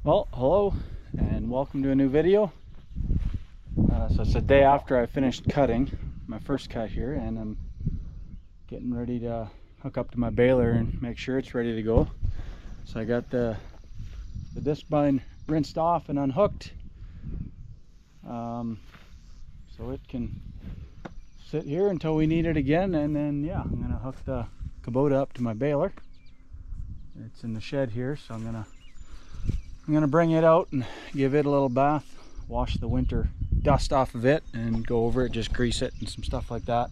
Well, hello and welcome to a new video. So it's the day after I finished cutting my first cut here, and I'm getting ready to hook up to my baler and make sure it's ready to go. So I got the disc bind rinsed off and unhooked, so it can sit here until we need it again, and then yeah, I'm gonna hook the Kubota up to my baler. It's in the shed here, so I'm gonna bring it out and give it a little bath, wash the winter dust off of it, and go over it, just grease it and some stuff like that.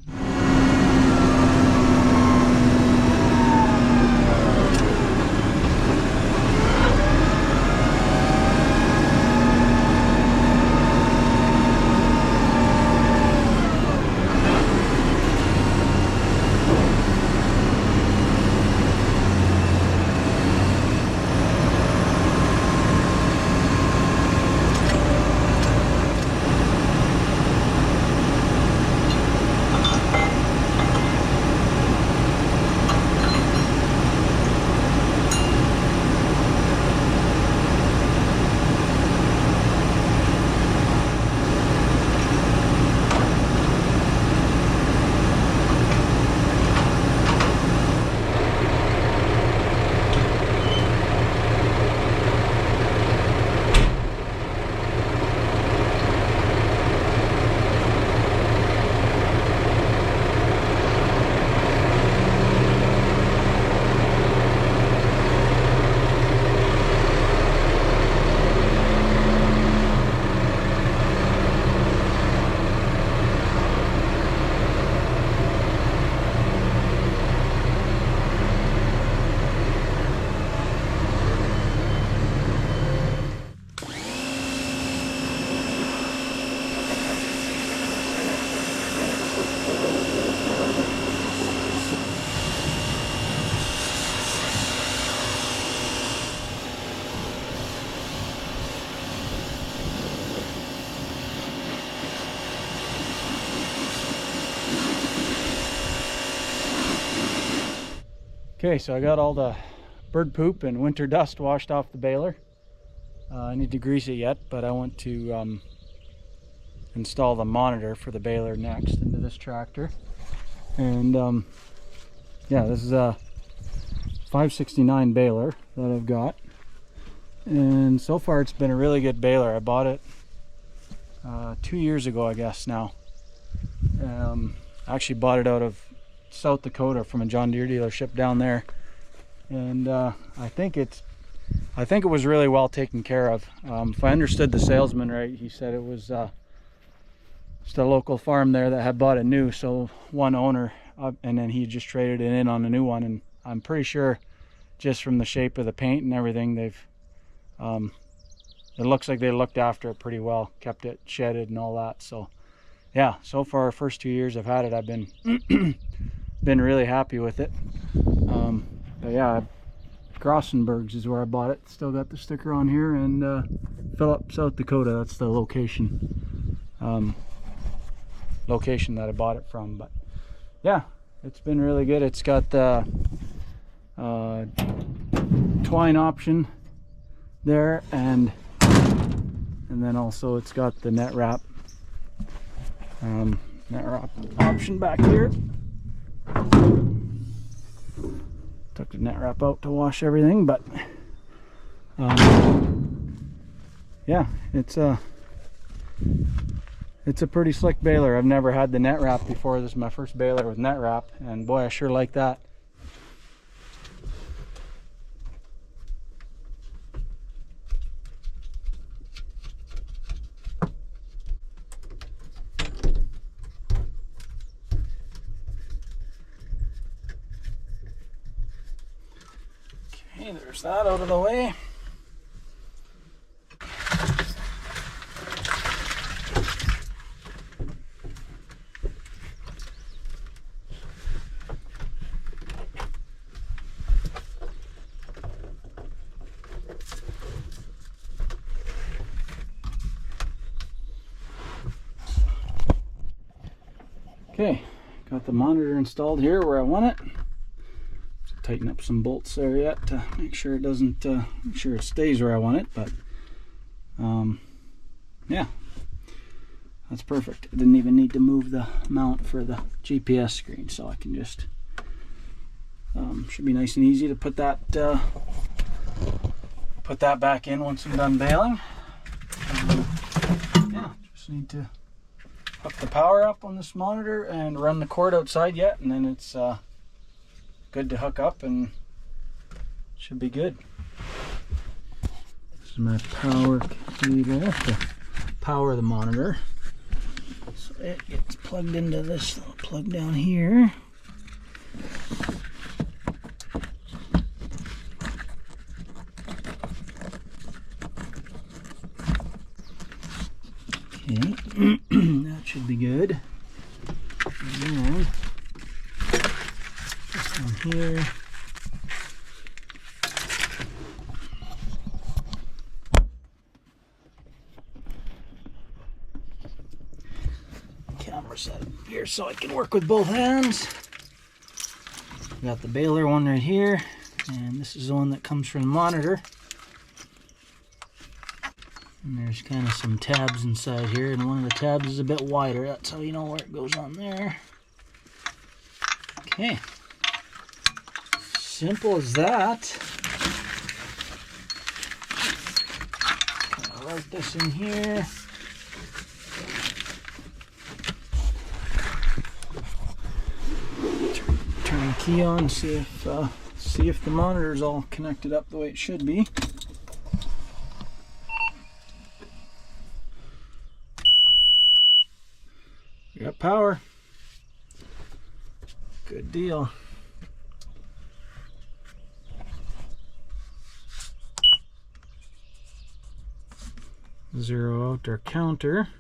Okay, so I got all the bird poop and winter dust washed off the baler. I need to grease it yet, but I want to install the monitor for the baler next into this tractor. And yeah, this is a 569 baler that I've got, and so far it's been a really good baler. I bought it 2 years ago, I guess now. I actually bought it out of South Dakota from a John Deere dealership down there, and I think it was really well taken care of. If I understood the salesman right, he said it was just a local farm there that had bought it new, so one owner, and then he just traded it in on a new one. And I'm pretty sure, just from the shape of the paint and everything, they've it looks like they looked after it pretty well, kept it shedded and all that. So yeah, so far, first 2 years I've had it, I've been been really happy with it. But yeah, Grossenberg's is where I bought it. Still got the sticker on here, and Phillip, South Dakota, that's the location that I bought it from. But yeah, it's been really good. It's got the twine option there, and then also it's got the net wrap option back here. Took the net wrap out to wash everything, but yeah, it's a pretty slick baler. I've never had the net wrap before. This is my first baler with net wrap, and boy, I sure like that. Okay, there's that out of the way. Okay, got the monitor installed here where I want it. Just tighten up some bolts there yet to make sure it doesn't, make sure it stays where I want it, but Yeah, that's perfect. I didn't even need to move the mount for the GPS screen, so I can just should be nice and easy to put that back in once I'm done baling. Yeah, just need to hook the power up on this monitor and run the cord outside yet, and then it's good to hook up and should be good. This is my power cable to power the monitor. So it gets plugged into this little plug down here. Okay, that should be good. And then this one here. Camera set up here so I can work with both hands. Got the baler one right here, and this is the one that comes from the monitor. And there's kind of some tabs inside here, and one of the tabs is a bit wider. That's how you know where it goes on there. Okay. Simple as that. I'll write this in here. Turn the key on, see if the monitor's all connected up the way it should be. We got power. Good deal. Zero out our counter.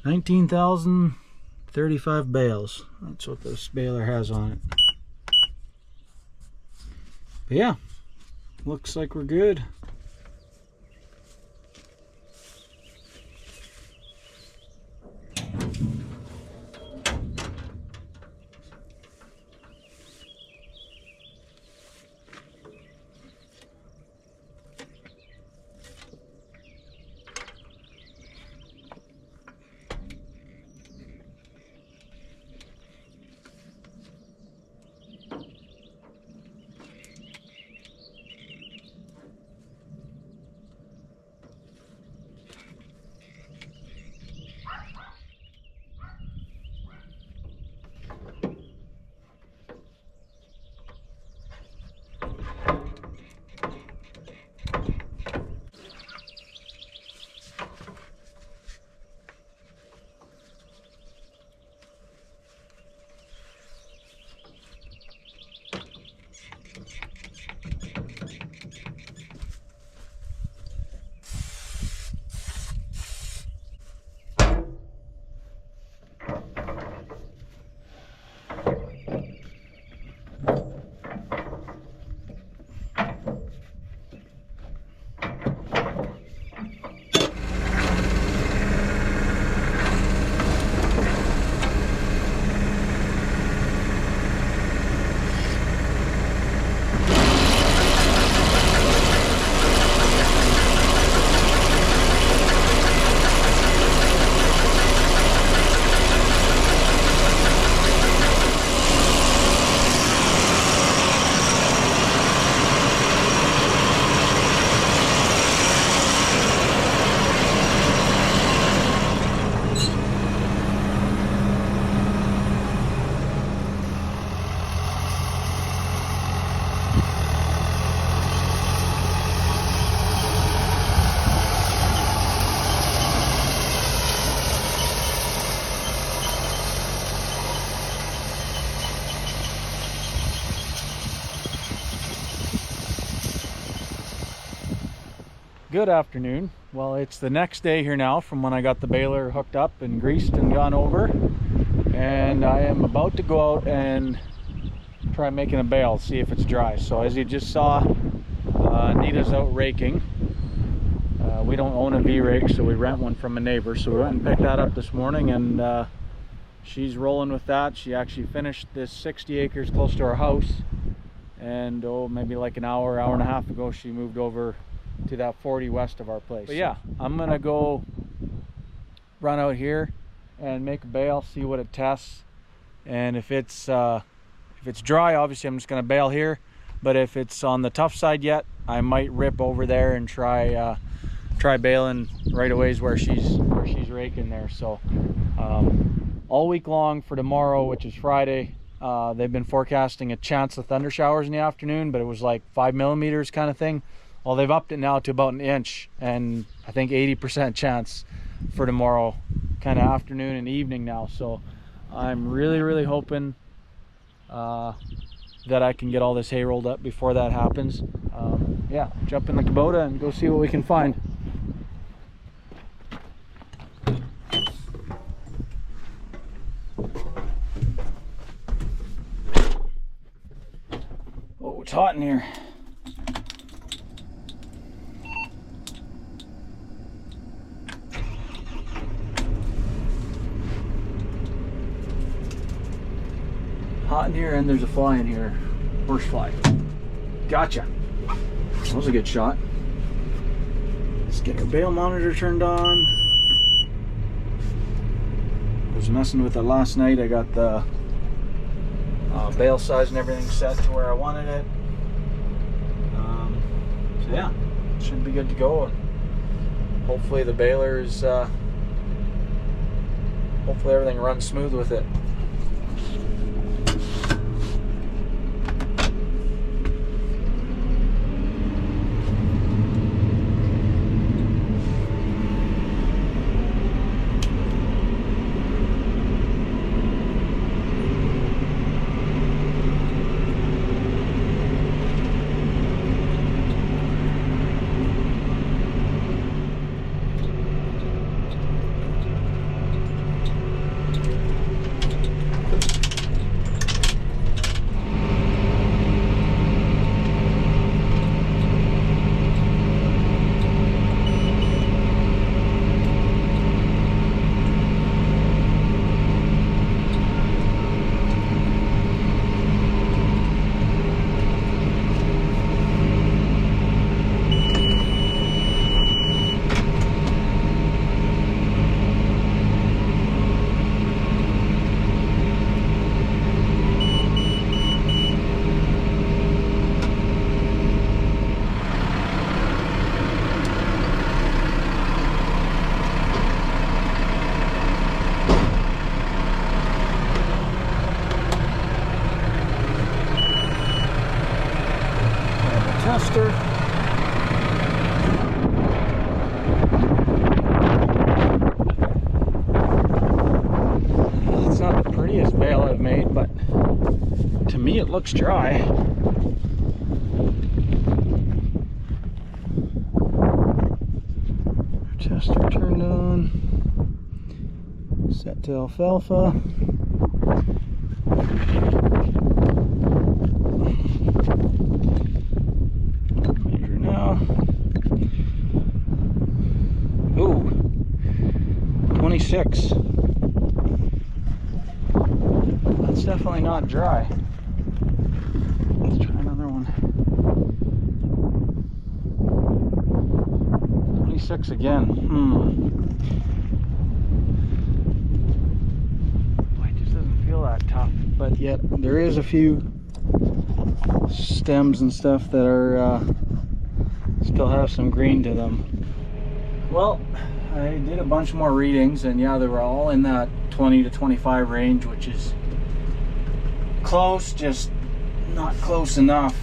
19,035 bales. That's what this baler has on it. But yeah, looks like we're good. Good afternoon. Well, it's the next day here now from when I got the baler hooked up and greased and gone over, and I am about to go out and try making a bale, see if it's dry. So as you just saw, Nita's out raking. We don't own a V-rake, so we rent one from a neighbor, so we went and picked that up this morning, and she's rolling with that. She actually finished this 60 acres close to our house, and maybe like an hour and a half ago she moved over to that 40 west of our place. But yeah, I'm gonna go run out here and make a bale, see what it tests, and if it's dry, obviously I'm just gonna bale here, but if it's on the tough side yet, I might rip over there and try baling right away where she's raking there. So all week long for tomorrow, which is Friday, they've been forecasting a chance of thunder showers in the afternoon, but it was like 5 millimeters kind of thing. Well, they've upped it now to about an inch, and I think 80% chance for tomorrow, kind of afternoon and evening now. So I'm really hoping that I can get all this hay rolled up before that happens. Yeah, jump in the Kubota and go see what we can find. Oh, it's hot in here. Hot in here, and there's a fly in here. Horsefly. Gotcha. That was a good shot. Let's get our bale monitor turned on. I was messing with it last night. I got the bale size and everything set to where I wanted it. So yeah, should be good to go. And hopefully the baler is, hopefully everything runs smooth with it. Tester. It's not the prettiest bale I've made, but to me it looks dry. Tester turned on. Set to alfalfa. Ooh, 26. That's definitely not dry. Let's try another one. 26 again. Boy, it just doesn't feel that tough, but yet there is a few stems and stuff that are still have some green to them. Well, I did a bunch more readings, and yeah, they were all in that 20 to 25 range, which is close, just not close enough.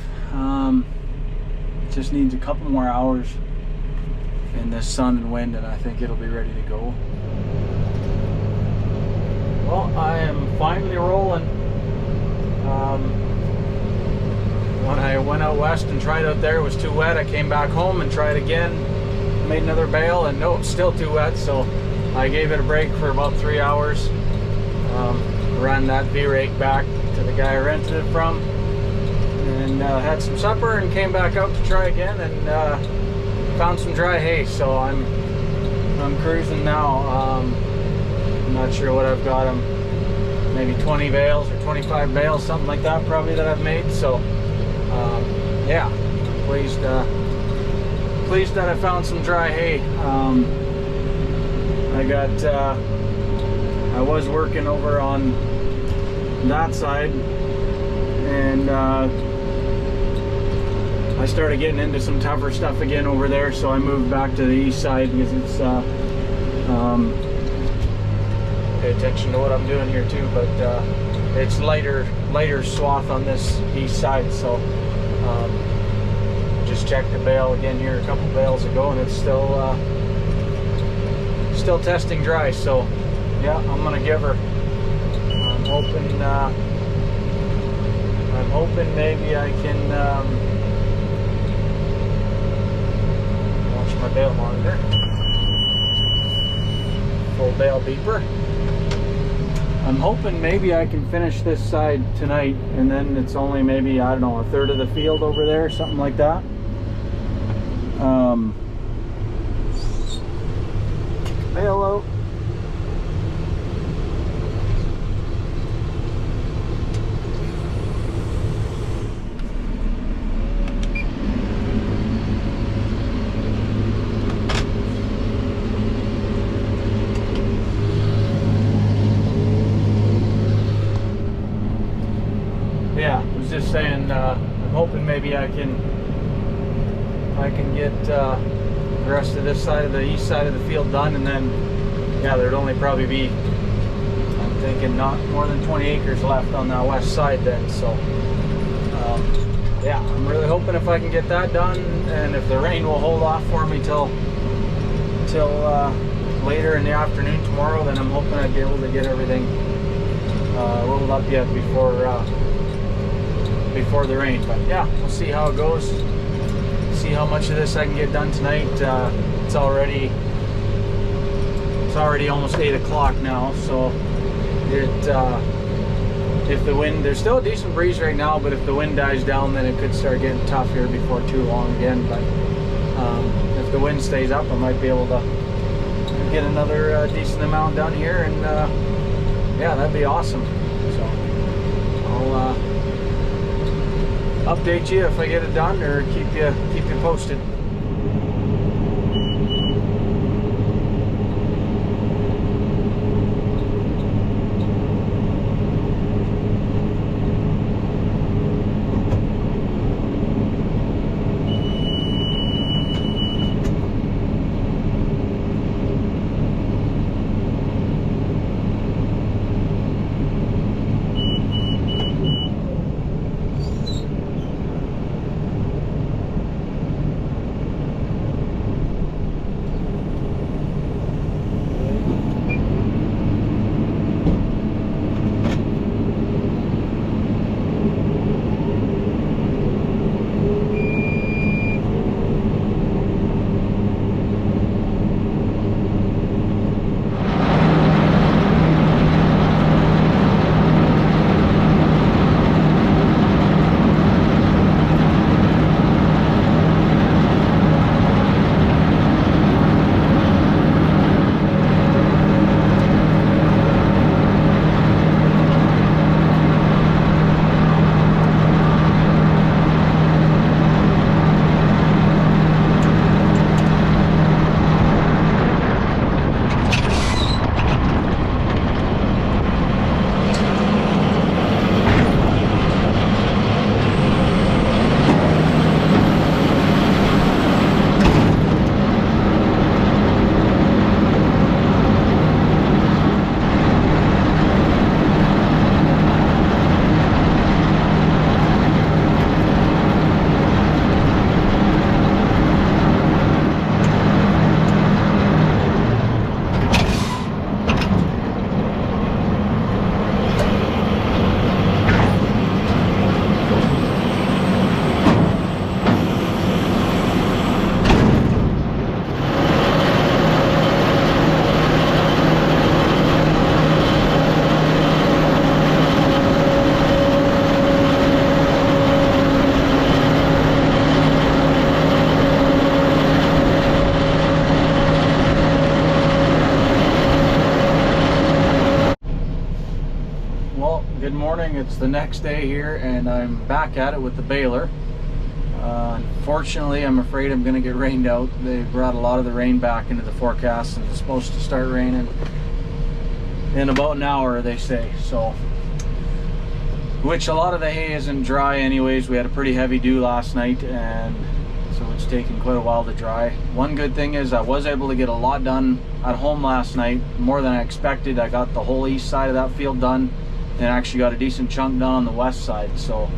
Just needs a couple more hours in this sun and wind, and I think it'll be ready to go. Well, I am finally rolling. When I went out west and tried out there, it was too wet. I came back home and tried again, made another bale, and no, it's still too wet, so I gave it a break for about 3 hours. Ran that V-rake back to the guy I rented it from, and had some supper and came back out to try again, and found some dry hay. So I'm cruising now. I'm not sure what I've got. Maybe 20 bales or 25 bales, something like that, probably, that I've made. So Yeah, pleased that I found some dry hay. I was working over on that side, and I started getting into some tougher stuff again over there, so I moved back to the east side because it's pay attention to what I'm doing here too, but it's lighter swath on this east side. So just checked the bale again here a couple bales ago, and it's still testing dry. So yeah, I'm gonna give her. I'm hoping maybe I can watch my bale monitor. Full bale beeper. I'm hoping maybe I can finish this side tonight, and then it's only maybe, I don't know, a third of the field over there, something like that. Bale out. Yeah, I was just saying, I'm hoping maybe I can get the rest of this side of the east side of the field done, and then yeah, there'd only probably be, I'm thinking, not more than 20 acres left on that west side then. So yeah, I'm really hoping if I can get that done, and if the rain will hold off for me till later in the afternoon tomorrow, then I'm hoping I'd be able to get everything rolled up yet before the rain. But yeah, we'll see how it goes, see how much of this I can get done tonight. It's already almost 8 o'clock now, so if the wind, there's still a decent breeze right now, but if the wind dies down, then it could start getting tough here before too long again. But if the wind stays up, I might be able to get another decent amount done here, and yeah, that'd be awesome. So I'll update you if I get it done, or keep you posted. Good morning. It's the next day here, and I'm back at it with the baler. Fortunately, I'm afraid I'm going to get rained out. They brought a lot of the rain back into the forecast, and it's supposed to start raining in about an hour, they say. So, which a lot of the hay isn't dry anyways. We had a pretty heavy dew last night, and so it's taken quite a while to dry. One good thing is I was able to get a lot done at home last night, more than I expected. I got the whole east side of that field done, and actually got a decent chunk done on the west side. So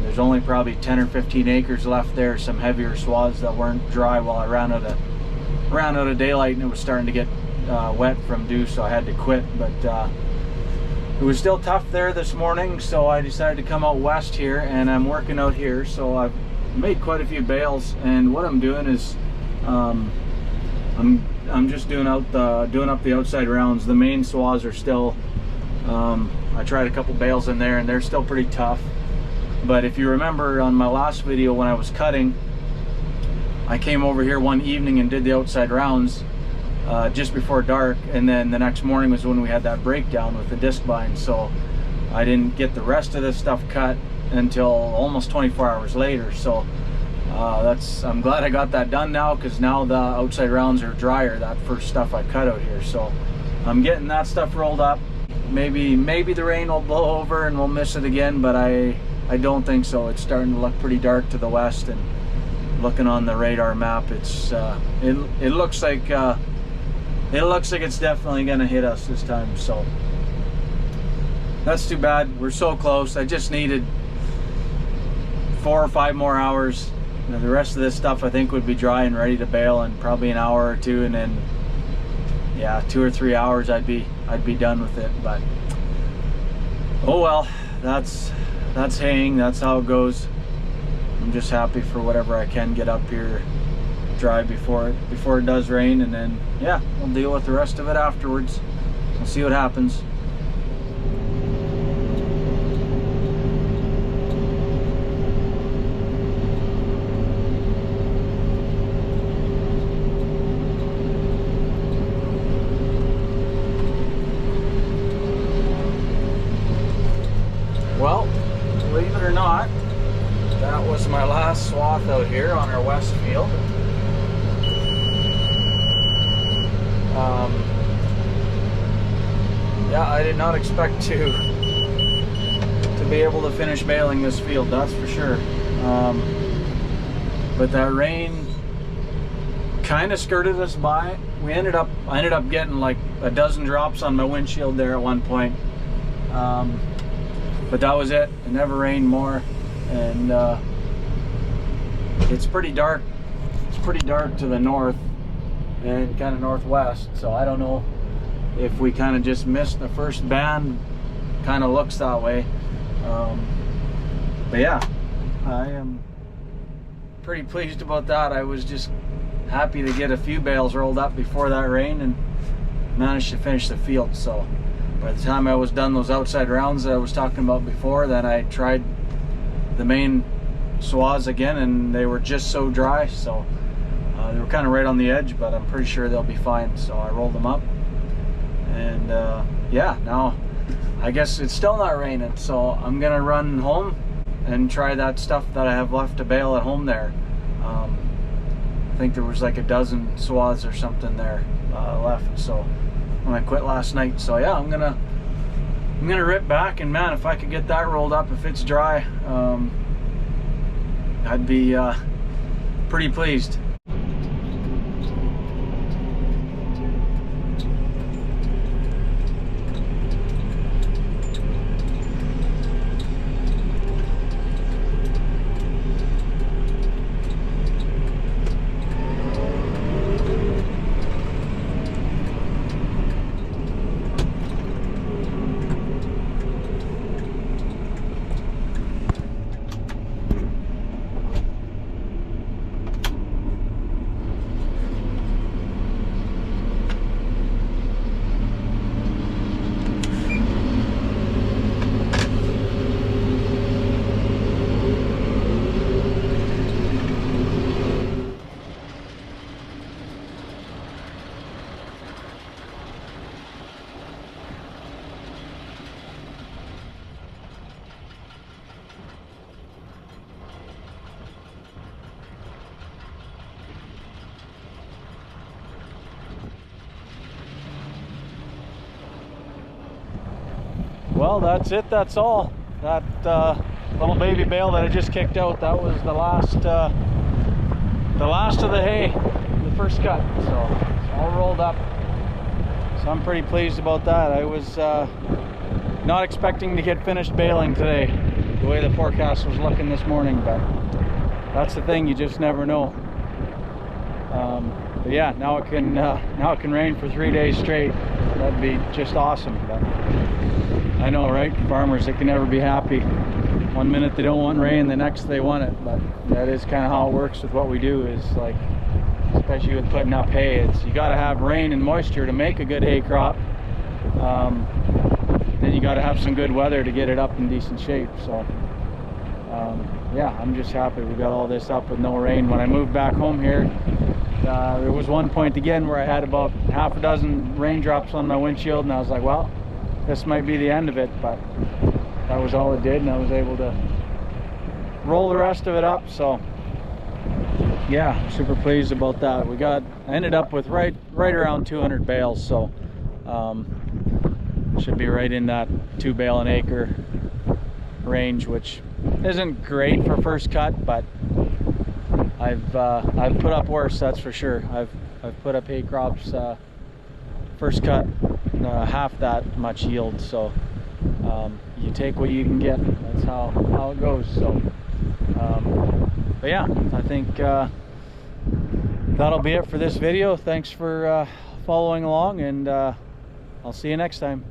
there's only probably 10 or 15 acres left there, some heavier swaths that weren't dry while I ran out of daylight, and it was starting to get wet from dew, so I had to quit. But it was still tough there this morning, so I decided to come out west here, and I'm working out here. So I've made quite a few bales, and what I'm doing is I'm just doing up the outside rounds. The main swaths are still I tried a couple bales in there, and they're still pretty tough. But if you remember on my last video when I was cutting, I came over here one evening and did the outside rounds just before dark, and then the next morning was when we had that breakdown with the disc bind. So I didn't get the rest of this stuff cut until almost 24 hours later. So I'm glad I got that done now, because now the outside rounds are drier, that first stuff I cut out here. So I'm getting that stuff rolled up. Maybe the rain will blow over and we'll miss it again, but I don't think so. It's starting to look pretty dark to the west, and looking on the radar map, it's it looks like it's definitely gonna hit us this time. So that's too bad. We're so close. I just needed 4 or 5 more hours. You know, the rest of this stuff I think would be dry and ready to bale in probably an hour or two, and then yeah, 2 or 3 hours I'd be done with it. But oh well, that's haying. That's how it goes. I'm just happy for whatever I can get up here dry before it does rain, and then yeah, we'll deal with the rest of it afterwards. We'll see what happens. Well, believe it or not, that was my last swath out here on our west field. Yeah, I did not expect to be able to finish baling this field, that's for sure. But that rain kind of skirted us by. I ended up getting like a dozen drops on my windshield there at one point. But that was it. It never rained more, and it's pretty dark. It's pretty dark to the north and kind of northwest. So I don't know if we kind of just missed the first band. Kind of looks that way. But yeah, I am pretty pleased about that. I was just happy to get a few bales rolled up before that rain and managed to finish the field. So by the time I was done those outside rounds that I was talking about before, then I tried the main swaths again, and they were just so dry. So they were kind of right on the edge, but I'm pretty sure they'll be fine. So I rolled them up, and yeah, now I guess it's still not raining, so I'm gonna run home and try that stuff that I have left to bale at home there. I think there was like a dozen swaths or something there left, so when I quit last night. So yeah, I'm gonna rip back, and man, if I could get that rolled up, if it's dry, I'd be pretty pleased. Well, that's it. That's all. That little baby bale that I just kicked out, that was the last of the hay, the first cut. So it's all rolled up. So I'm pretty pleased about that. I was not expecting to get finished baling today, the way the forecast was looking this morning, but that's the thing, you just never know. But yeah, now it can rain for 3 days straight. That'd be just awesome. But I know, right? Farmers, they can never be happy. One minute they don't want rain, the next they want it. But that is kind of how it works with what we do. Is like, especially with putting up hay, it's you got to have rain and moisture to make a good hay crop. Then you got to have some good weather to get it up in decent shape. So yeah, I'm just happy we got all this up with no rain. When I moved back home here, there was one point again where I had about half a dozen raindrops on my windshield, and I was like, well, this might be the end of it. But that was all it did, and I was able to roll the rest of it up. So yeah, super pleased about that. I ended up with right around 200 bales, so should be right in that 2 bale an acre range, which isn't great for first cut, but I've put up worse, that's for sure. I've put up hay crops first cut half that much yield, so you take what you can get. That's how it goes. So but yeah, I think that'll be it for this video. Thanks for following along, and I'll see you next time.